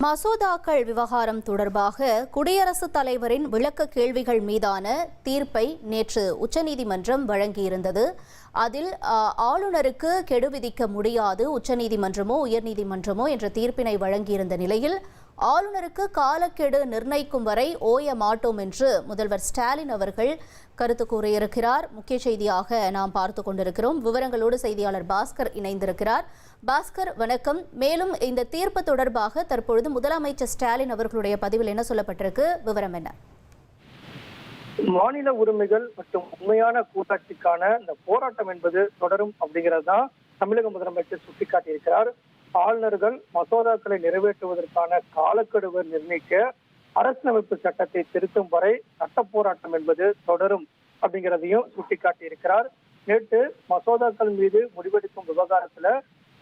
மசோதாக்கள் விவகாரம் தொடர்பாக குடியரசுத் தலைவரின் விளக்க கேள்விகள் மீதான தீர்ப்பை நேற்று உச்சநீதிமன்றம் வழங்கியிருந்தது. அதில் ஆளுநருக்கு கெடு விதிக்க முடியாது உச்சநீதிமன்றமோ உயர்நீதிமன்றமோ என்ற தீர்ப்பினை வழங்கியிருந்த நிலையில் ஆளுநருக்கு காலக்கெடு நிர்ணயிக்கும் வரை ஓய மாட்டோம் என்று முதல்வர் ஸ்டாலின் அவர்கள் கருத்து கூறியிருக்கிறார். முக்கிய செய்தியாக நாம் பார்த்து கொண்டிருக்கிறோம். விவரங்களோடு செய்தியாளர் பாஸ்கர் இணைந்திருக்கிறார். பாஸ்கர், வணக்கம். மேலும் இந்த தீர்ப்பு தொடர்பாக தற்பொழுது முதலமைச்சர் ஸ்டாலின் அவர்களுடைய பதிவில் என்ன சொல்லப்பட்டிருக்கு, விவரம் என்ன? மாநில உரிமைகள் மற்றும் உண்மையான கூட்டாட்சிக்கான இந்த போராட்டம் என்பது தொடரும் அப்படிங்கிறது தான் தமிழக முதலமைச்சர் சுட்டிக்காட்டியிருக்கிறார். ஆளுநர்கள் மசோதாக்களை நிறைவேற்றுவதற்கான காலக்கெடுவை நிர்ணயிக்க அரசியலமைப்பு சட்டத்தை திருத்தும் வரை சட்ட போராட்டம் என்பது தொடரும் அப்படிங்கிறதையும் சுட்டிக்காட்டியிருக்கிறார். நேற்று மசோதாக்கள் மீது முடிவெடுக்கும் விவகாரத்துல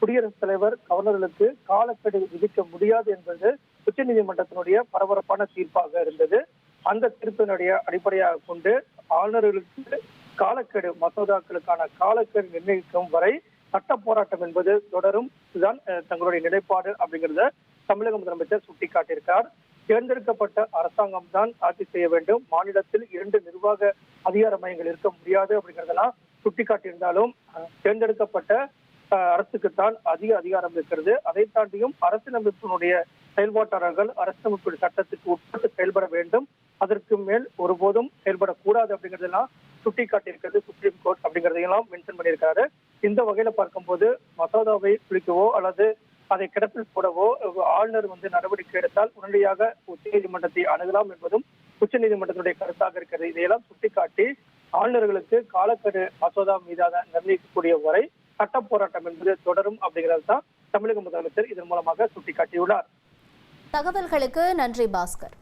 குடியரசுத் தலைவர் கவர்னர்களுக்கு காலக்கெடு விதிக்க முடியாது என்பது உச்சநீதிமன்றத்தினுடைய பரபரப்பான தீர்ப்பாக இருந்தது. அந்த தீர்ப்பினுடைய அடிப்படையாக கொண்டு ஆளுநர்களுக்கு காலக்கெடு மசோதாக்களுக்கான காலக்கெடு நிர்ணயிக்கும் வரை சட்ட போராட்டம் என்பது தொடரும். இதுதான் தங்களுடைய நிலைப்பாடு அப்படிங்கிறத தமிழக முதலமைச்சர் சுட்டிக்காட்டியிருக்கார். தேர்ந்தெடுக்கப்பட்ட அரசாங்கம் தான் ஆட்சி செய்ய வேண்டும், மாநிலத்தில் 2 நிர்வாக அதிகார மையங்கள் இருக்க முடியாது அப்படிங்கிறதெல்லாம் சுட்டிக்காட்டியிருந்தாலும் தேர்ந்தெடுக்கப்பட்ட அரசுக்குத்தான் அதிக அதிகாரம் இருக்கிறது. அதை தாண்டியும் அரசியலமைப்பினுடைய செயல்பாட்டாளர்கள் அரசியலமைப்பு சட்டத்துக்கு உட்பட்டு செயல்பட வேண்டும், அதற்கு மேல் ஒருபோதும் செயல்படக்கூடாது அப்படிங்கிறதெல்லாம் சுட்டிக்காட்டியிருக்கிறது சுப்ரீம் கோர்ட் அப்படிங்கிறதையெல்லாம் மென்ஷன் பண்ணியிருக்காரு. இந்த வகையில பார்க்கும்போது மசோதாவை குளிக்கவோ அல்லது அதை கிடப்பில் போடவோ ஆளுநர் நடவடிக்கை எடுத்தால் உடனடியாக உச்சநீதிமன்றத்தை அணுகலாம் என்பதும் உச்சநீதிமன்றத்தினுடைய கருத்தாக இருக்கிறது. இதையெல்லாம் சுட்டிக்காட்டி ஆளுநர்களுக்கு காலக்கெடு மசோதா மீதான நிர்ணயிக்கக்கூடிய வரை சட்ட போராட்டம் என்பது தொடரும் அப்படிங்கிறது தான் தமிழக முதலமைச்சர் இதன் மூலமாக சுட்டிக்காட்டியுள்ளார். தகவல்களுக்கு நன்றி பாஸ்கர்.